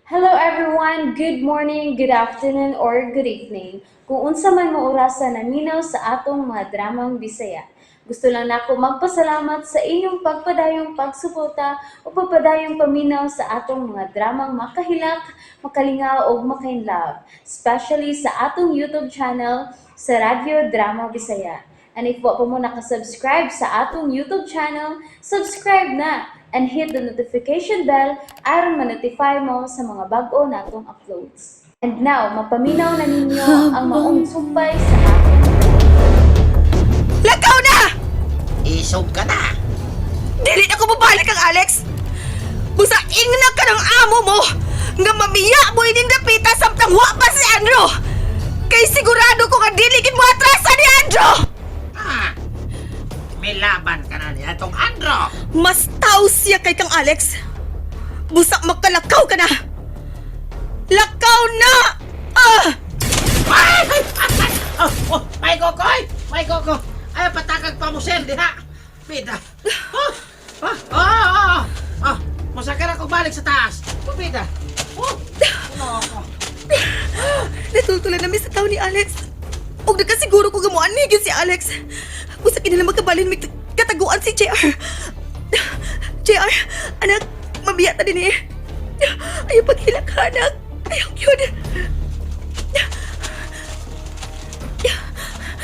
Hello everyone, good morning, good afternoon, or good evening. Kung unsa man mo orasan naminaw sa atong mga dramang Bisaya. Gusto lang nako magpasalamat sa inyong pagpadayong pagsuporta o pagpadayong paminaw sa atong mga dramang makahilak, makalingaw o makainlove, especially sa atong YouTube channel sa Radio Drama Bisaya. And if wa pa mo nakasubscribe sa atong YouTube channel, subscribe na and hit the notification bell aron ma-notify mo sa mga bag-o natong uploads. And now, mapaminaw na ninyo ang maong sumpay sa ating. Lakaw na! Isog ka na! Dili na ko mabalik ang Alex! Busa ingna ka ng amo mo nga mamiya mo ining dapita samtang wa pa si Andrew! Kay sigurado ko nga dili gid mo atrasa ni Andrew! Ah, may laban ka na niya itong Andro! Mas tao siya kay kang Alex! Busa makalakaw ka na! Lakaw na! Ah! Ay! May kokoy! May koko! Ay, patakag pa mo, sir, diha! Bida! Masakar ako balik sa taas! Bida! Natultulan namin sa tao ni Alex. Huwag nakasiguro ko gamuanigin si Alex. Busa kinala magkabalin may kataguan si JR. JR, anak, mabiya ta din eh. Ayaw paghilak ka, anak. Ayaw yun.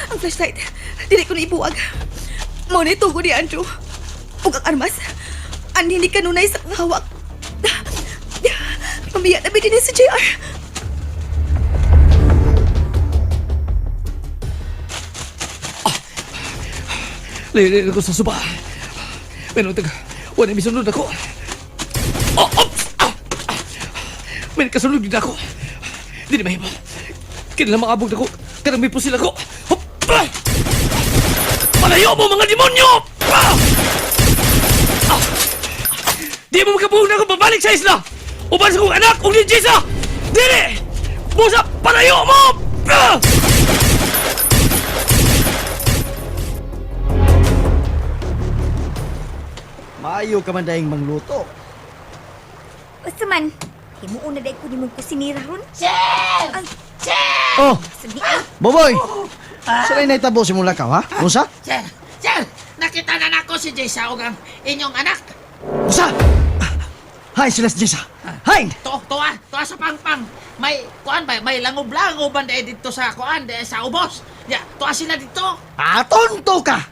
Ang flashlight, dili ko na ibuwag. Mauna itugo ni Andrew. Huwag ang armas. Ani hindi kanunay sa hawak. Mabiya na din si JR. Lili ko sa suba. Pero wala may sunod ako. May kasunod din ako. Hindi na mahimo. Kailan makabog ako. Karang may pusil ako. Palayo mo mga demonyo! Di mo makabuhog na ako babalik sa isla! Uban sa kong anak kung ni Jisa! Dili! Busa, palayo mo! Maayo ka man dahing mangluto. Basta man, himuon na dahil ko ni mong kusinira ron. Sir! Ay, Sir! Oh, sabi Boboy! Saan na itabo si mula ka, ha? Usa? Sir! Sir! Nakita na nako si Jessa o ang inyong anak! Usa! Hay, sila si Jessa. Hay! Tuwa sa pangpang. May, kuan ba, may langob-langoban dito sa kuan, sa ubos. Ya, tuwa sila dito. Tonto ka!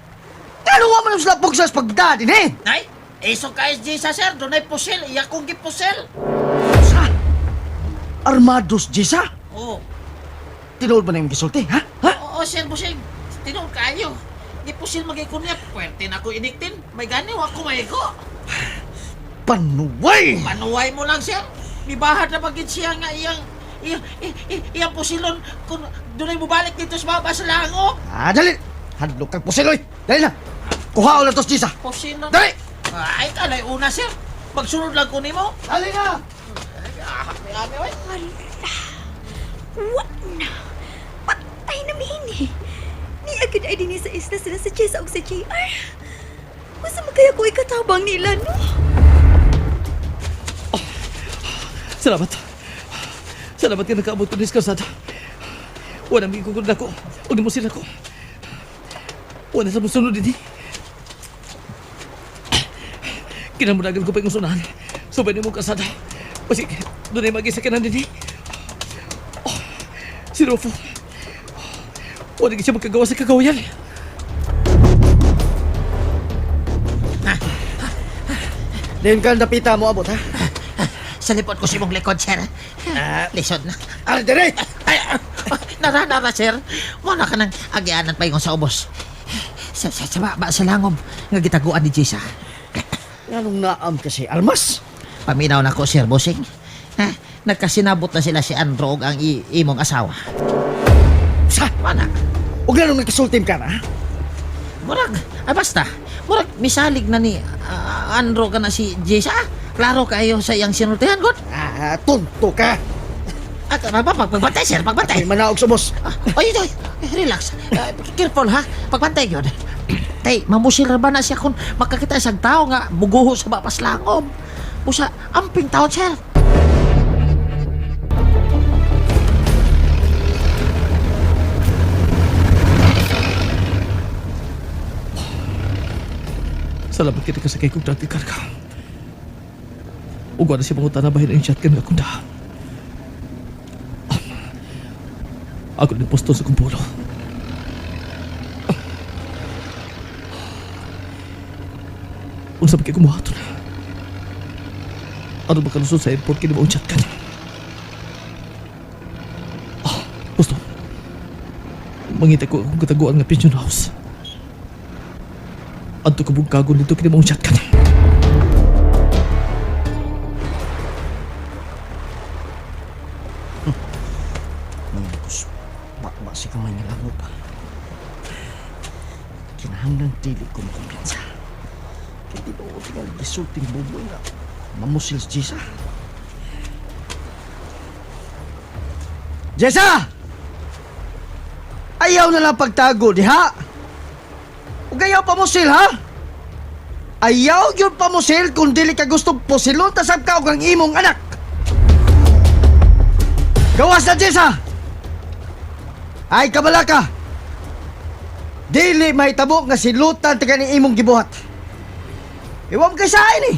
Kaluwa mo na sila pugsas pagdadin, eh! Nay, iso ka Jessa, sir. Doon ay pusil. Iya kong gipusil. Usa! Armados, Jessa? Oo. Tinood mo na yung gisulti, ha? Ha? Oo, sir, busing. Tinood kayo. Gipusil magikunya. Pwerte na ko iniktin. May ganiw ako mahigo. Panuway! Manuway mo lang, sir. Mibahad na pagin siya nga iyang pusilon kung doon ay bubalik dito sa baba sa lango. Dali! Hadlok kang pusiloy! Dali na! Kuha ulit tos, Jessa! Pusilon. Dali! Ay, kalay una, sir. Pagsunod lang ko ni mo. Dali na! Ami, oy. What na? Patay na mihin eh. Ni agad ay din sa isla sila sa Jessa o sa JR. Basta magkaya ko ikatabang nila, no? Salamat. Salamat ka nakaabot ko sa kalsada. Wala may kukul na ko. Huwag mo sila ko. Wala sa musunod din. Kinamunagan ko pa yung sunahan. So, pwede mo kasada. Kasi doon ay mag-isa ka na din. Si Rofo. Wala siya magkagawa sa kagawayan. Diyan ka napita mo abot, ha? Sa lipot ko si mong likod, sir. Lisod na. Dire! Ay, nara, sir. Wala ka nang agianan pa yung sa ubos. Sa baba sa langob. Nga gitaguan ni Jessa. Anong naam kasi, Almas? Paminaw na ko, sir, bossing. Ha? Nagkasinabot na sila si Andro ug ang imong asawa. Sa! Wala. Huwag na nung nagkasultim ka na, ha? Murag, basta. Murag, misalig na ni Andro ka na si Jessa. Klaro kayo sa iyang sinultihan, God. Tonto ka! At ano ba, pagbantay, sir, pagbantay. Ay, manaog sa boss. Oy, relax. Careful, ha? Pagbantay yun. Tay, mamusil ra ba na siya kung makakita isang tao nga buguho sa bapas langob. Busa, amping taon, sir. Salamat kita kasakay kong dati karga. Ug wala siya pangutan na bahin ang shotgun nga kunda. Ako din posto sa kumpulo. Unsa ba kayo kumuhaton? Ano ba kalusot sa airport kini mo ang shotgun? Gusto. Mangita ko akong kataguan nga pension house. Adto ka bugkagon dito kini mo ang shotgun. Mangkus, bakba si kamay nga lango pa. Kinahanglan dili ko makumpiyansa. Kaya di ba ako tinggal gisulting buboy na mamusil si Jessa? Jessa! Ayaw na lang pagtago, di ha? Ug ayaw pamusil, ha? Ayaw yun pamusil kung dili ka gustong pusilon tasab ka og ang imong anak. Gawas na, Jessa! Ay, kabala ka! Dili mahitabo nga silutan taga ni imong gibuhat. Iwam kay sa akin eh!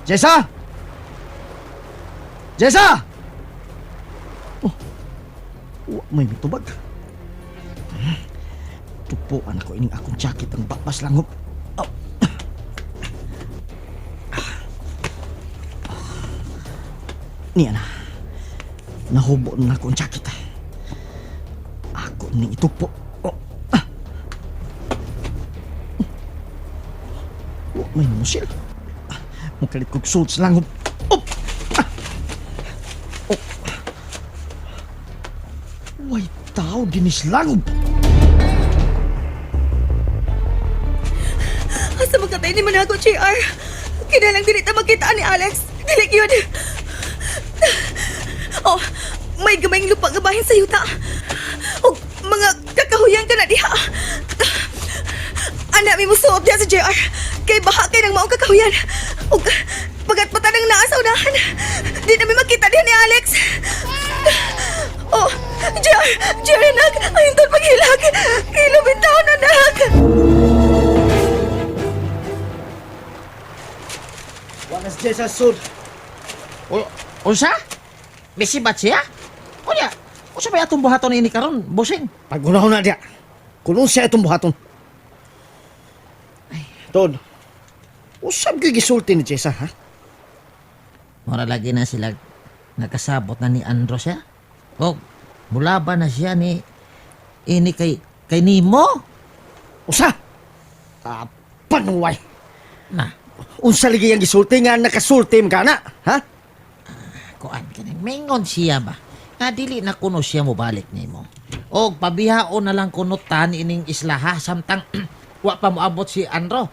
Jessa! Jessa! Oh, may mitubag. Tupuan ako ining akong jacket ang bakbas langop. Oh. Niya na. Nahubo na akong jacket. Ako ning itupo. Oh. May musil. Makalit kong suit sa langop. Oh. Oh. Way tao dinis langop. Asa magkatay ni Manago, JR? Kinalang dili ta magkita ni Alex. Dili yun. Oh, may gamayng lupa nga bahin sa yuta. O mga kakahuyan ka na diha. Anak, may musuot diya sa JR. Kay baha kay ng maong kakahuyan. O pagat pa tanang naa sa unahan. Di namin makita diha ni Alex. Oh, JR, anak. Ayun maghilag. Kilabing taon, anak. Wakas Jessa sud. Unsa? Bisibat siya? Kunya, unsa ba atong buhaton ini karon, bossing? Pagunahon na diya. Kulong siya itong buhaton. Tod, usab kayo gisulti ni Jessa, ha? Mura lagi na sila nakasabot na ni Andro siya. O, mula ba na siya ni ini kay Nimo? Usa? Panuway. Na, Unsa lagi ang gisulti nga nakasulti ka na, ha? kuan kini mingon siya ba? Nga dili na kuno siya mo balik nimo. O pabihaon na lang kuno tan ining islaha samtang wa pa moabot si Andro.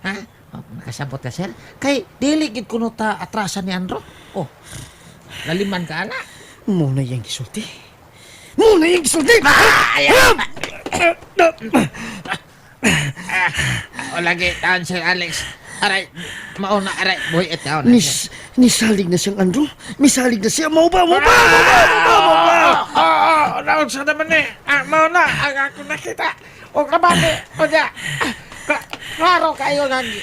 Ha? O, nakasabot ka sir? Kay dili gid kuno ta atrasan ni Andro. Oh. Laliman ka ana. Muna yung gisulti. Muna yung gisulti! O lagi taon Sir Alex. Aray, mauna aray buhi et taon. Nisalig na siyang Andrew. Misalig na siya. Mau ba? Naon sa naman eh. Mauna ang ako nakita. O kabali. O diya. Klaro kayo lagi.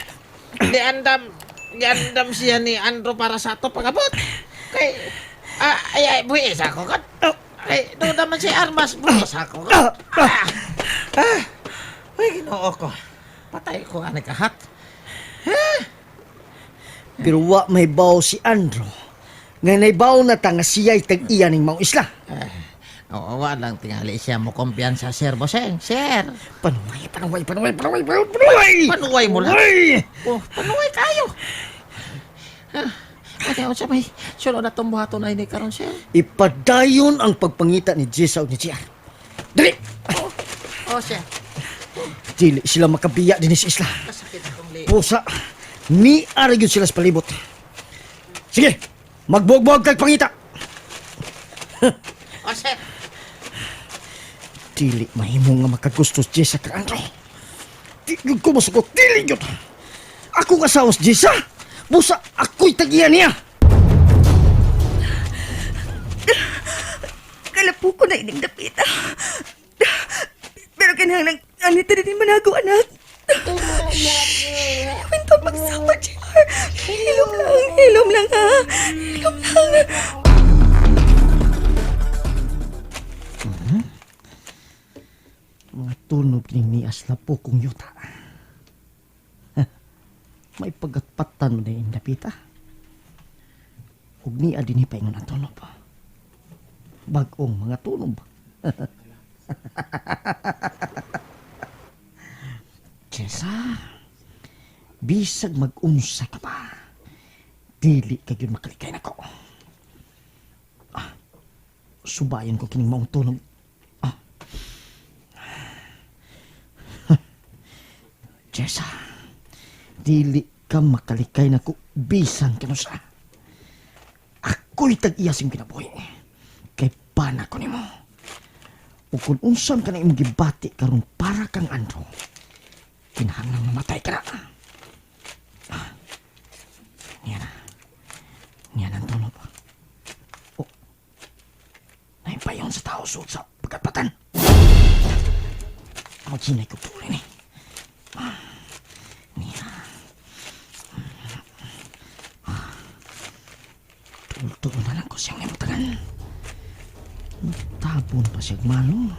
Diandam siya ni Andro para sa ato pagabot. Kay ay buhi sa ako kan. Kay doon naman si Armas buhi sa ako kan. Ay ginoo ko. Patay ko ani kahat. Pero wa may baw si Andrew. Nga naibaw na ta nga siya'y tag-iya ning maong isla. Oo, walang tingali siya mo kumpiyansa, Sir Boseng. Sir, Panuway! panuway mo lang. Panuway! Oh, panuway kayo. Kaya sa may sunod na tumbuhato na ini karon, Sir. Ipadayon ang pagpangita ni Jessa o ni Gia. Dali! Oh, Sir. Dili sila makabiya din sa isla. Kasakit akong li. Pusa, ni aragyod sila sa palibot. Sige, magbuog-buog kag pangita. Oh, Sir. Dili mahimo nga makagusto si Jessa kag Andrew. Dili ko masugot, dili yun. Ako kasawa si Jessa. Busa, ako'y tagiyan niya. Kalapo ko na ining dapita. Pero kinahanglan Alita din manago, anak. Minto pagsama, JR. Hilom lang ha. Hilom lang. Mga tunog ni Nias na po kong yuta. May pagatpatan mo na yung napita. Huwag ni adini pa ingon ang tunog. Bagong mga tunog. Jessa, bisag mag-unsa ka pa. Dili ka yun makalikay na ko. Subayan ko kining maong tunog. Jessa, dili ka makalikay na ko bisan kanusa. Ako'y tag-iyas yung kinabuhi. Kay pana ko nimo. O kung unsan ka na imong gibati karon para kang Andro, kinahanglang mamatay ka na. Niyan ang tunog. O, naipayon sa tao suot sa pagkatpatan. Ako sinay ko tuloy ni. Tultuon na lang ko siyang nimutagan. Tabon pa siyang malo.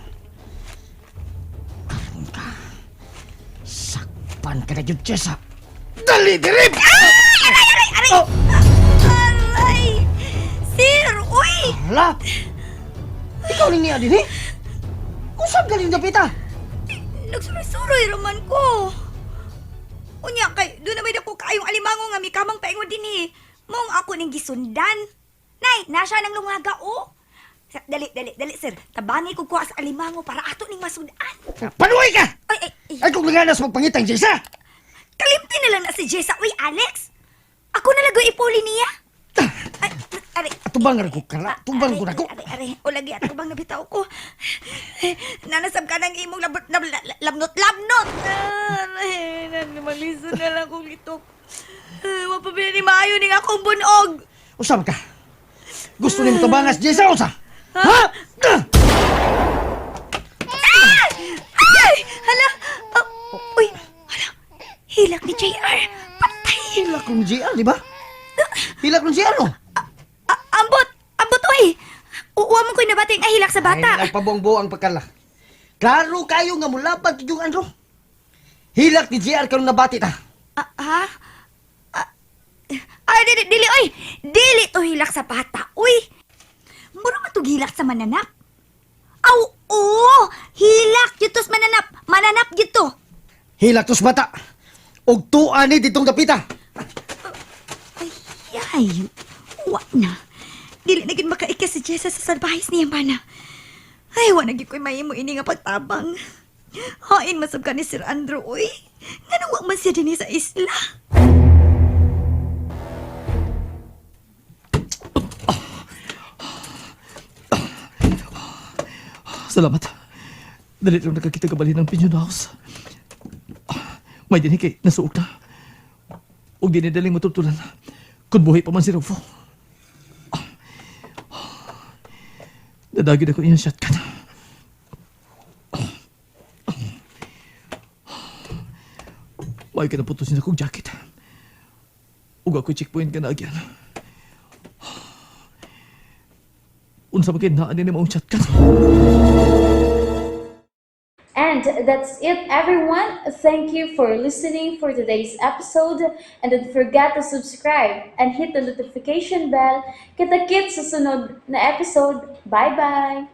Karoon ka. Sakpan ka na yun, Jessa. Dali, dirib! Aray! Aray! Sir, uy! Hala! Ikaw rin niya din eh. Kung saan galing napita? Nagsuroy-suroy raman ko. Unya kay, doon na may dako kaayong alimango nga may kamang paingon din eh. Mong ako ning gisundan. Nay, nasya nang lungaga o. Dali, sir. Tabangi ko kuha sa alimango para ato ning masudan. Panuhay ka! Ay. Ay kung naganas magpangitang, Jessa! Kalimti na lang na si Jessa. Uy, Alex. Ako na lagoy ipuli niya. Ay, aray. Atubang nga ko kara. Tubang ko na ko. Aray. O lagi, atubang nabitaw ko. Nanasab ka ng imong labnot. Aray, malisan na lang kong itok. Mapabili ni maayo ning akong bunog. Usam ka. Gusto ni mo tabangas, Jessa, usa? Ha? Ay! Hala! Uy! Hala! Hilak ni JR. Patay! Hilak ng GR, di ba? Hilak ng GR, no? Ambot! Uy! Uwa mo ko'y nabating ay hilak sa bata. Ay, nagpabongbo ang pagkala. Klaro kayo nga mulaban yung Andro. Hilak ni GR karon nabati ta. Ha? Ay, dili, oy! Dili to hilak sa bata, uy! Mura matug hilak sa mananap. Aw, oo! Hilak yutos mananap! Mananap gito! Hilak tos bata. Og tuan ni ditong dapita. Ay, wa na. Dili na gid makaikas si Jessa sa salbahis niya bana. Ay, wa na gid ko'y mahimo ini nga pagtabang. Hain masab ka ni Sir Andrew, uy. Ngano wa man siya dinhi sa isla? Salamat. Dali lang nakakita kabali ng Pinyon House. May din kay nasuok na. Huwag din daling matutulan. Kung buhay pa man si Rufo. Nadagid ako iyang shotgun. May ka naputusin akong jacket. Huwag ako checkpoint ka na agyan. Unsa magkinaan ni mong shotgun. And that's it, everyone. Thank you for listening for today's episode. And don't forget to subscribe and hit the notification bell. Kita-kits sa sunod na episode. Bye-bye!